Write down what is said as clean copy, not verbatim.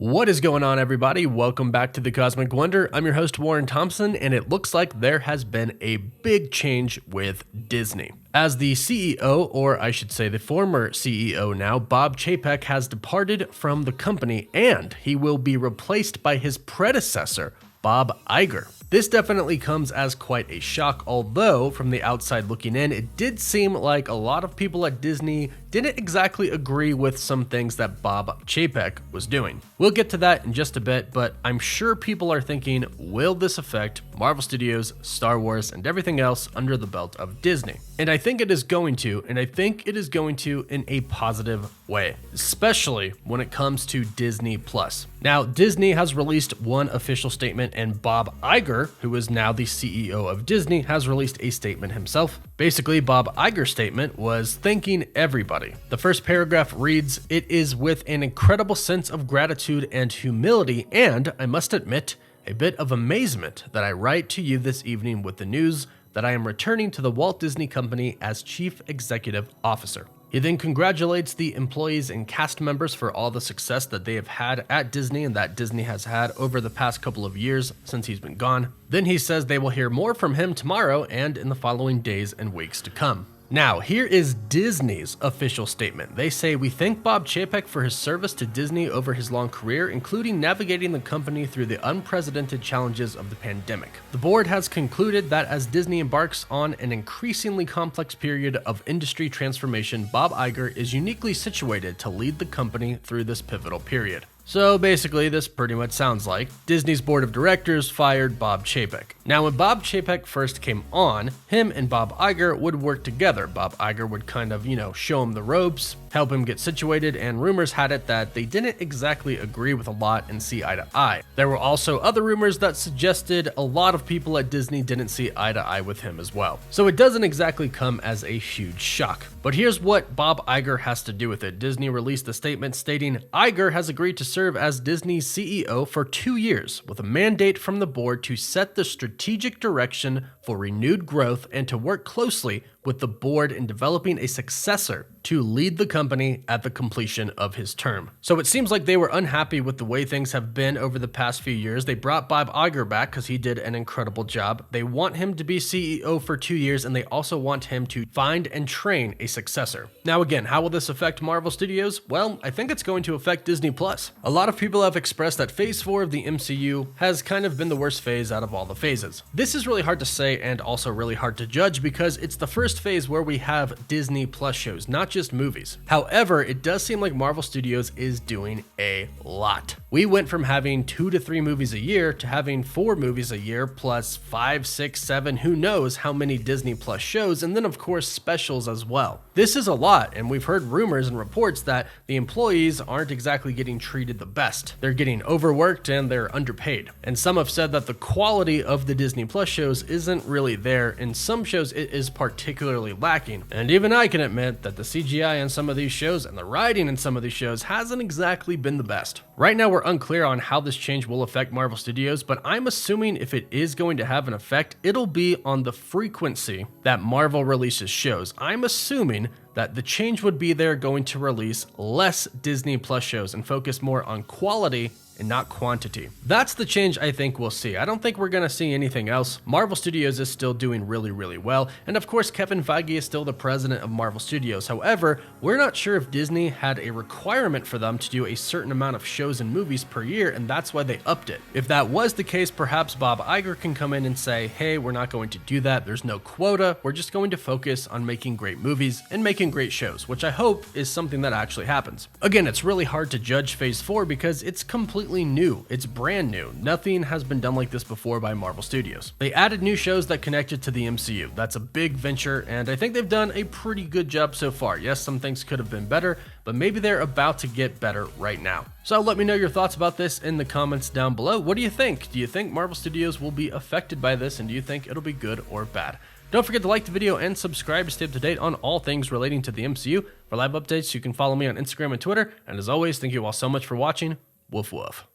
What is going on, everybody? Welcome back to the Cosmic Wonder. I'm your host, Warren Thompson, and it looks like there has been a big change with Disney. As the CEO, or I should say the former CEO now, Bob Chapek has departed from the company, and he will be replaced by his predecessor, Bob Iger. This definitely comes as quite a shock, although from the outside looking in, it did seem like a lot of people at Disney didn't exactly agree with some things that Bob Chapek was doing. We'll get to that in just a bit, but I'm sure people are thinking, will this affect Marvel Studios, Star Wars, and everything else under the belt of Disney? And I think it is going to, and I think it is going to in a positive way, especially when it comes to Disney Plus. Now, Disney has released one official statement, and Bob Iger, who is now the CEO of Disney, has released a statement himself. Basically, Bob Iger's statement was thanking everybody. The first paragraph reads, "It is with an incredible sense of gratitude and humility, and, I must admit, a bit of amazement that I write to you this evening with the news that I am returning to the Walt Disney Company as Chief Executive Officer." He then congratulates the employees and cast members for all the success that they have had at Disney and that Disney has had over the past couple of years since he's been gone. Then he says they will hear more from him tomorrow and in the following days and weeks to come. Now, here is Disney's official statement. They say, "We thank Bob Chapek for his service to Disney over his long career, including navigating the company through the unprecedented challenges of the pandemic. The board has concluded that as Disney embarks on an increasingly complex period of industry transformation, Bob Iger is uniquely situated to lead the company through this pivotal period." So basically, this pretty much sounds like Disney's board of directors fired Bob Chapek. Now, when Bob Chapek first came on, him and Bob Iger would work together. Bob Iger would kind of, show him the ropes, help him get situated, and rumors had it that they didn't exactly agree with a lot and see eye to eye. There were also other rumors that suggested a lot of people at Disney didn't see eye to eye with him as well. So it doesn't exactly come as a huge shock. But here's what Bob Iger has to do with it. Disney released a statement stating, "Iger has agreed to serve as Disney's CEO for 2 years with a mandate from the board to set the strategic direction for renewed growth and to work closely with the board in developing a successor to lead the company at the completion of his term." So it seems like they were unhappy with the way things have been over the past few years. They brought Bob Iger back because he did an incredible job. They want him to be CEO for 2 years, and they also want him to find and train a successor. Now again, how will this affect Marvel Studios? Well, I think it's going to affect Disney Plus. A lot of people have expressed that Phase 4 of the MCU has kind of been the worst phase out of all the phases. This is really hard to say and also really hard to judge because it's the first phase where we have Disney Plus shows, not just movies. However, it does seem like Marvel Studios is doing a lot. We went from having 2 to 3 movies a year to having 4 movies a year plus 5, 6, 7, who knows how many Disney Plus shows, and then of course specials as well. This is a lot, and we've heard rumors and reports that the employees aren't exactly getting treated the best. They're getting overworked and they're underpaid. And some have said that the quality of the Disney Plus shows isn't really there. In some shows it is particularly lacking. And even I can admit that the CGI in some of these shows and the writing in some of these shows hasn't exactly been the best. Right now we're unclear on how this change will affect Marvel Studios, but I'm assuming if it is going to have an effect, it'll be on the frequency that Marvel releases shows. I'm assuming that the change would be they're going to release less Disney Plus shows and focus more on quality and not quantity. That's the change I think we'll see. I don't think we're gonna see anything else. Marvel Studios is still doing really, really well. And of course, Kevin Feige is still the president of Marvel Studios. However, we're not sure if Disney had a requirement for them to do a certain amount of shows and movies per year, and that's why they upped it. If that was the case, perhaps Bob Iger can come in and say, hey, we're not going to do that. There's no quota. We're just going to focus on making great movies and making great shows, which I hope is something that actually happens. Again, it's really hard to judge Phase 4 because it's completely new. It's brand new. Nothing has been done like this before by Marvel Studios. They added new shows that connected to the MCU. That's a big venture, and I think they've done a pretty good job so far. Yes, some things could have been better, but maybe they're about to get better right now. So let me know your thoughts about this in the comments down below. What do you think? Do you think Marvel Studios will be affected by this, and do you think it'll be good or bad? Don't forget to like the video and subscribe to stay up to date on all things relating to the MCU. For live updates, you can follow me on Instagram and Twitter. And as always, thank you all so much for watching. Woof woof.